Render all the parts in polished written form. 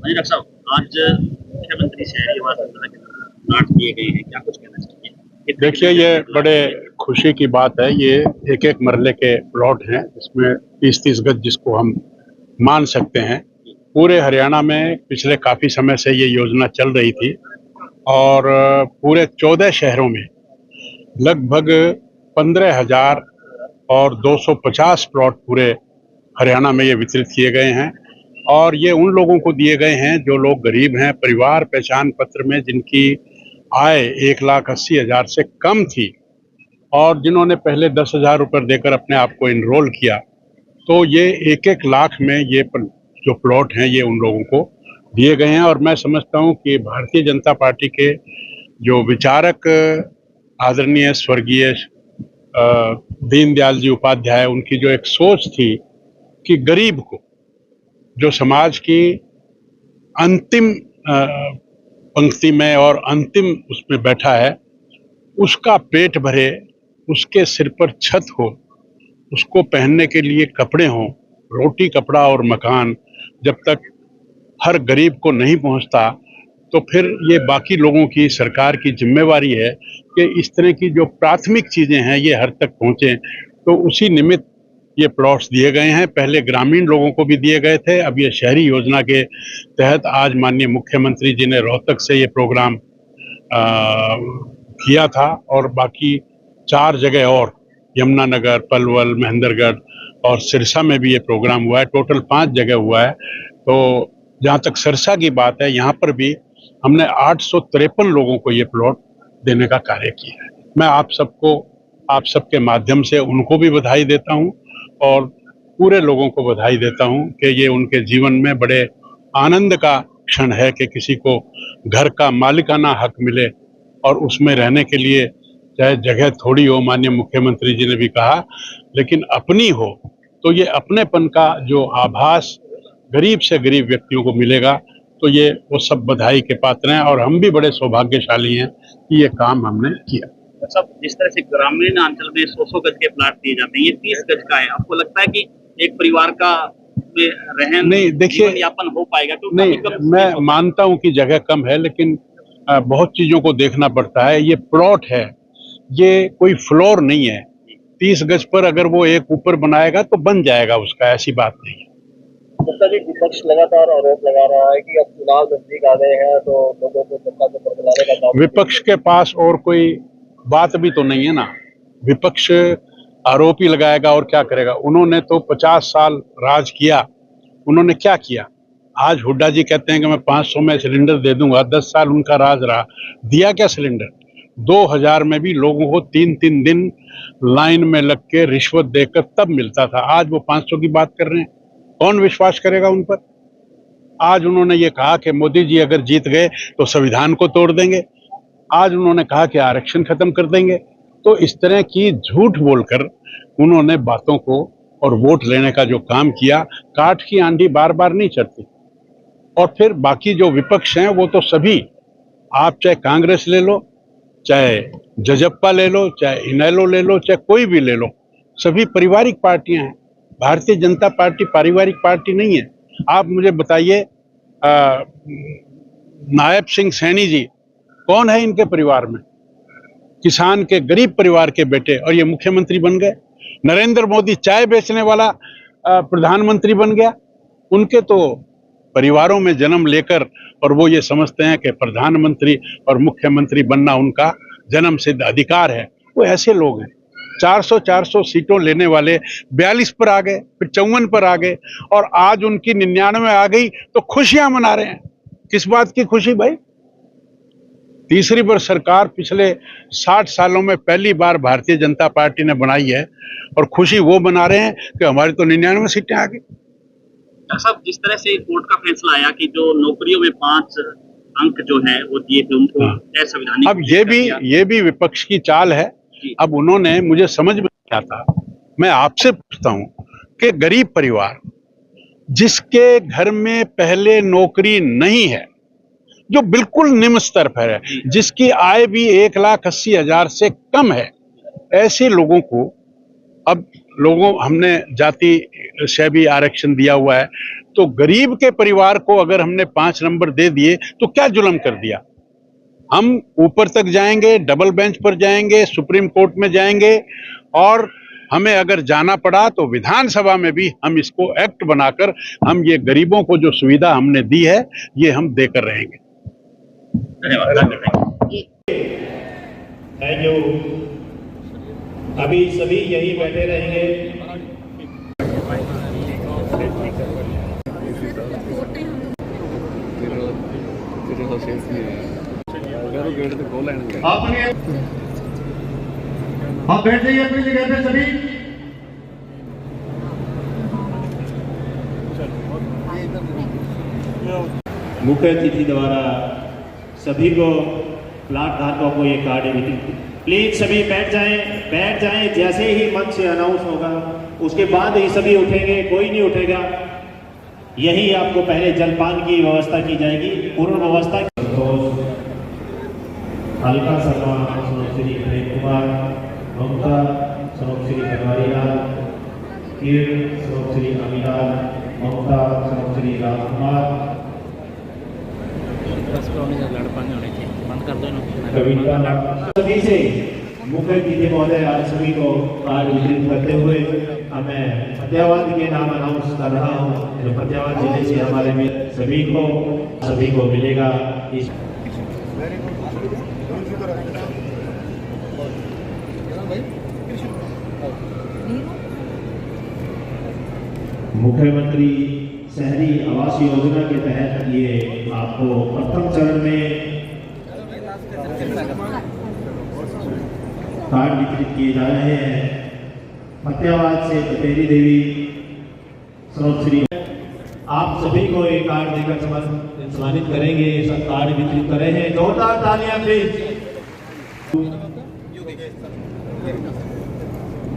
वहीं डॉक्टर साहब, आज मुख्यमंत्री शहरी आवास योजना के प्लाट दिए गए हैं, क्या कुछ कहना चाहिए? देखिए, ये बड़े खुशी की बात है। ये एक एक मरले के प्लॉट हैं, इसमें 30-30 गज जिसको हम मान सकते हैं। पूरे हरियाणा में पिछले काफ़ी समय से ये योजना चल रही थी और पूरे 14 शहरों में लगभग 15,000 और 250 प्लॉट पूरे हरियाणा में ये वितरित किए गए हैं। और ये उन लोगों को दिए गए हैं जो लोग गरीब हैं, परिवार पहचान पत्र में जिनकी आय 1,80,000 से कम थी और जिन्होंने पहले 10,000 रुपये देकर अपने आप को इनरोल किया। तो ये 1-1 लाख में ये जो प्लॉट हैं ये उन लोगों को दिए गए हैं। और मैं समझता हूँ कि भारतीय जनता पार्टी के जो विचारक आदरणीय स्वर्गीय दीनदयाल जी उपाध्याय, उनकी जो एक सोच थी कि गरीब को, जो समाज की अंतिम पंक्ति में और अंतिम उसमें बैठा है, उसका पेट भरे, उसके सिर पर छत हो, उसको पहनने के लिए कपड़े हों, रोटी कपड़ा और मकान जब तक हर गरीब को नहीं पहुंचता, तो फिर ये बाकी लोगों की, सरकार की जिम्मेवारी है कि इस तरह की जो प्राथमिक चीज़ें हैं ये हर तक पहुंचें। तो उसी निमित्त ये प्लॉट्स दिए गए हैं। पहले ग्रामीण लोगों को भी दिए गए थे, अब ये शहरी योजना के तहत आज माननीय मुख्यमंत्री जी ने रोहतक से ये प्रोग्राम किया था और बाकी 4 जगह और, यमुनानगर, पलवल, महेंद्रगढ़ और सिरसा में भी ये प्रोग्राम हुआ है। टोटल 5 जगह हुआ है। तो जहाँ तक सिरसा की बात है, यहाँ पर भी हमने 853 लोगों को ये प्लॉट देने का कार्य किया है। मैं आप सबके माध्यम से उनको भी बधाई देता हूँ और पूरे लोगों को बधाई देता हूँ कि ये उनके जीवन में बड़े आनंद का क्षण है कि किसी को घर का मालिकाना हक मिले और उसमें रहने के लिए चाहे जगह थोड़ी हो, माननीय मुख्यमंत्री जी ने भी कहा, लेकिन अपनी हो, तो ये अपनेपन का जो आभास गरीब से गरीब व्यक्तियों को मिलेगा। तो ये वो सब बधाई के पात्र हैं और हम भी बड़े सौभाग्यशाली हैं कि ये काम हमने किया। सब जिस तरह से ग्रामीण अंचल में 100 गज के प्लाट दिए जाते हैं, ये 30 गज का है, आपको लगता है कि एक परिवार का रहन नहीं, देखिए, जीवन यापन हो पाएगा? नहीं, मैं मानता हूं कि जगह कम है, लेकिन बहुत चीजों को देखना पड़ता है। ये प्लॉट है, ये कोई फ्लोर नहीं है। 30 गज पर अगर वो एक ऊपर बनाएगा तो बन जाएगा उसका, ऐसी बात नहीं है। विपक्ष लगातार आरोप लगा रहा है कि अब चुनाव नजदीक आ गए हैं तो लोगों को सत्ता से बदलाने का काम। विपक्ष के पास और कोई बात भी तो नहीं है ना। विपक्ष आरोप ही लगाएगा और क्या करेगा? उन्होंने तो 50 साल राज किया, उन्होंने क्या किया? आज हुड्डा जी कहते हैं कि मैं 500 में सिलेंडर दे दूंगा। 10 साल उनका राज रहा, दिया क्या सिलेंडर? 2000 में भी लोगों को 3-3 दिन लाइन में लग के रिश्वत देकर तब मिलता था। आज वो 500 की बात कर रहे हैं, कौन विश्वास करेगा उन पर? आज उन्होंने ये कहा कि मोदी जी अगर जीत गए तो संविधान को तोड़ देंगे। आज उन्होंने कहा कि आरक्षण खत्म कर देंगे। तो इस तरह की झूठ बोलकर उन्होंने बातों को और वोट लेने का जो काम किया, काठ की आंधी बार बार नहीं चढ़ती। और फिर बाकी जो विपक्ष हैं वो तो सभी, आप चाहे कांग्रेस ले लो, चाहे जजप्पा ले लो, चाहे इनेलो ले लो, चाहे कोई भी ले लो, सभी पारिवारिक पार्टियां हैं। भारतीय जनता पार्टी पारिवारिक पार्टी नहीं है। आप मुझे बताइए, नायब सिंह सैनी जी कौन है इनके परिवार में? किसान के गरीब परिवार के बेटे, और ये मुख्यमंत्री बन गए। नरेंद्र मोदी चाय बेचने वाला प्रधानमंत्री बन गया। उनके तो परिवारों में जन्म लेकर और वो ये समझते हैं कि प्रधानमंत्री और मुख्यमंत्री बनना उनका जन्म सिद्ध अधिकार है। वो ऐसे लोग हैं। 400 सीटों लेने वाले 42 पर आ गए, फिर 54 पर आ गए और आज उनकी 99 आ गई तो खुशियां मना रहे हैं। किस बात की खुशी भाई? तीसरी बार सरकार पिछले 60 सालों में पहली बार भारतीय जनता पार्टी ने बनाई है और खुशी वो मना रहे हैं कि हमारी तो 99 सीटें आ गई। साहब, जिस तरह से कोर्ट का फैसला आया कि जो नौकरियों में 5 अंक जो है वो दिए थे उनको असंवैधानिक, अब ये भी विपक्ष की चाल है। अब उन्होंने, मुझे समझ में नहीं आता, मैं आपसे पूछता हूं कि गरीब परिवार जिसके घर में पहले नौकरी नहीं है, जो बिल्कुल निम्न स्तर पर है, जिसकी आय भी 1,80,000 से कम है, ऐसे लोगों को अब लोगों हमने जाति से भी आरक्षण दिया हुआ है, तो गरीब के परिवार को अगर हमने 5 नंबर दे दिए तो क्या जुल्म कर दिया। हम ऊपर तक जाएंगे, डबल बेंच पर जाएंगे, सुप्रीम कोर्ट में जाएंगे, और हमें अगर जाना पड़ा तो विधानसभा में भी हम इसको एक्ट बनाकर हम ये गरीबों को जो सुविधा हमने दी है ये हम देकर रहेंगे। धन्यवाद। Thank you. अभी सभी यही बैठे रहेंगे। आप बैठ जाइए अपनी जगह पे सभी। मुख्य अतिथि द्वारा सभी को प्लाट धारकों को ये कार्ड वितरित। प्लीज सभी बैठ जाएं। जैसे ही मंच से अनाउंस होगा उसके बाद ही सभी उठेंगे, कोई नहीं उठेगा। यही आपको पहले जलपान की व्यवस्था की जाएगी, पूर्ण व्यवस्था। हल्का सरमा श्री प्रेम कुमार, ममता श्री बनवारी लाल, श्री अमीलाल, ममता श्री राम कुमार, सभी से मुख्य अतिथि महोदय आज सभी को कार्ड वितरित करते हुए मैं फतेहाबाद के नाम अनाउंस कर रहा हूँ। जो फतेहाबाद जिले से हमारे में सभी को मिलेगा। इस मुख्यमंत्री शहरी आवास योजना के तहत ये आपको प्रथम चरण में कार्ड वितरित किए जा रहे हैं। फतेहाबाद से बतेरी देवी श्री आप सभी को एक कार्ड देकर सम्मानित करेंगे। सब कार्ड वितरित कर रहे हैं, जोरदार तालियां प्लीज।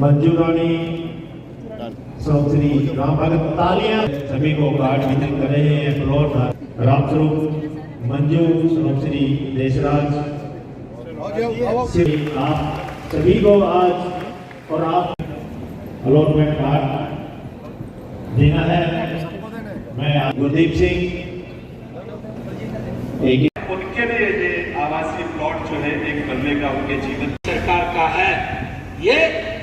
मंजू रानी श्री राम भगत, तालियां। सभी को कार्ड वितरित कर रहे हैं। प्लॉट रामस्वरूप मंजू श्री देशराज, आप सभी को आज और आप अलॉटमेंट कार्ड देना है। मैं गुरदीप सिंह उनके लिए ये आवासीय प्लॉट जो है एक बनने का उनके जीवन सरकार का है। ये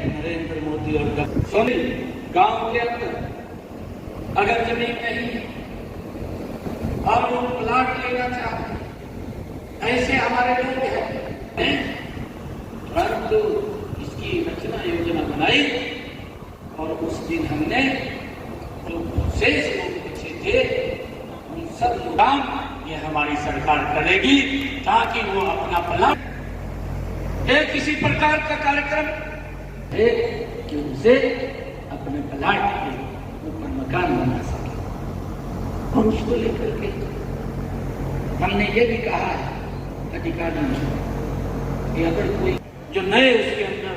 नरेंद्र मोदी और सोनी गांव के अंदर अगर जमीन नहीं है और लोग प्लाट लेना चाहते, ऐसे हमारे लोग हैं, परंतु इसकी रचना योजना बनाई और उस दिन हमने जो शेष लोग बचे थे उन सब काम ये हमारी सरकार करेगी ताकि वो अपना प्लाट एक किसी प्रकार का कार्यक्रम है कि उसे अपने प्लाट के ऊपर मकान बना सके। और उसको लेकर के हमने ये भी कहा है अधिकारियों को कि अगर कोई जो नए उसके अंदर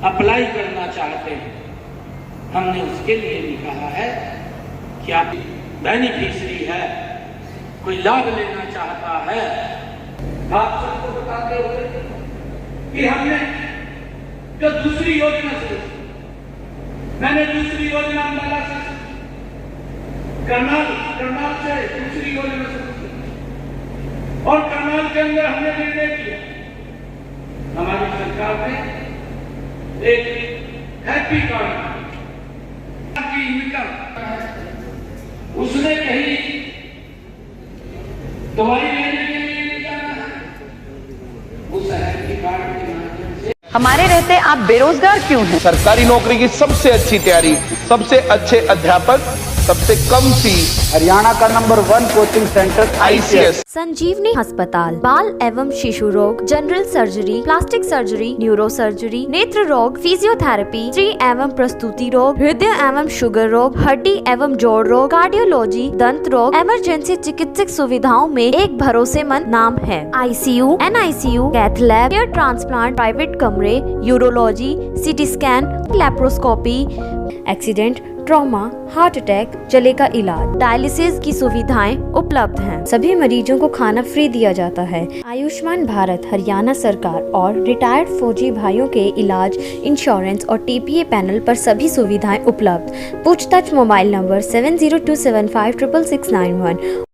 अप्लाई करना चाहते हैं, हमने उसके लिए भी कहा है कि आप बेनिफिशियरी है, कोई लाभ लेना चाहता है। आप सबको बताते हुए कि हमने जो दूसरी योजना से मैंने दूसरी योजना अम्बाला से करनाल से दूसरी योजना से और करनाल के अंदर हमने निर्णय किया, हमारी सरकार ने एक हैप्पी कार्ड की इनकम उसने कहीं दवाई लेने के लिए नहीं जाना है, उस हैप्पी कार्ड के माध्यम से। हमारे रहते आप बेरोजगार क्यों हैं? सरकारी नौकरी की सबसे अच्छी तैयारी, सबसे अच्छे अध्यापक, सबसे कम फीस, हरियाणा का नंबर 1 कोचिंग सेंटर ICS। संजीवनी अस्पताल बाल एवं शिशु रोग, general surgery, plastic surgery, neuro surgery, नेत्र रोग, फिजियोथेरेपी, स्त्री एवं प्रस्तुति रोग, हृदय एवं शुगर रोग, हड्डी एवं जोड़ रोग, कार्डियोलॉजी, दंत रोग, इमरजेंसी चिकित्सक सुविधाओं में एक भरोसेमंद नाम है। ICU, NICU, cath lab, hair transplant, private कमरे, urology, CT scan, laparoscopy, accident, trauma, heart attack, जले का इलाज, डायलिसिस की सुविधाएं उपलब्ध हैं। सभी मरीजों को खाना फ्री दिया जाता है। आयुष्मान भारत हरियाणा सरकार और रिटायर्ड फौजी भाइयों के इलाज, इंश्योरेंस और TPA पैनल पर सभी सुविधाएं उपलब्ध। पूछताछ मोबाइल नंबर 7027566691।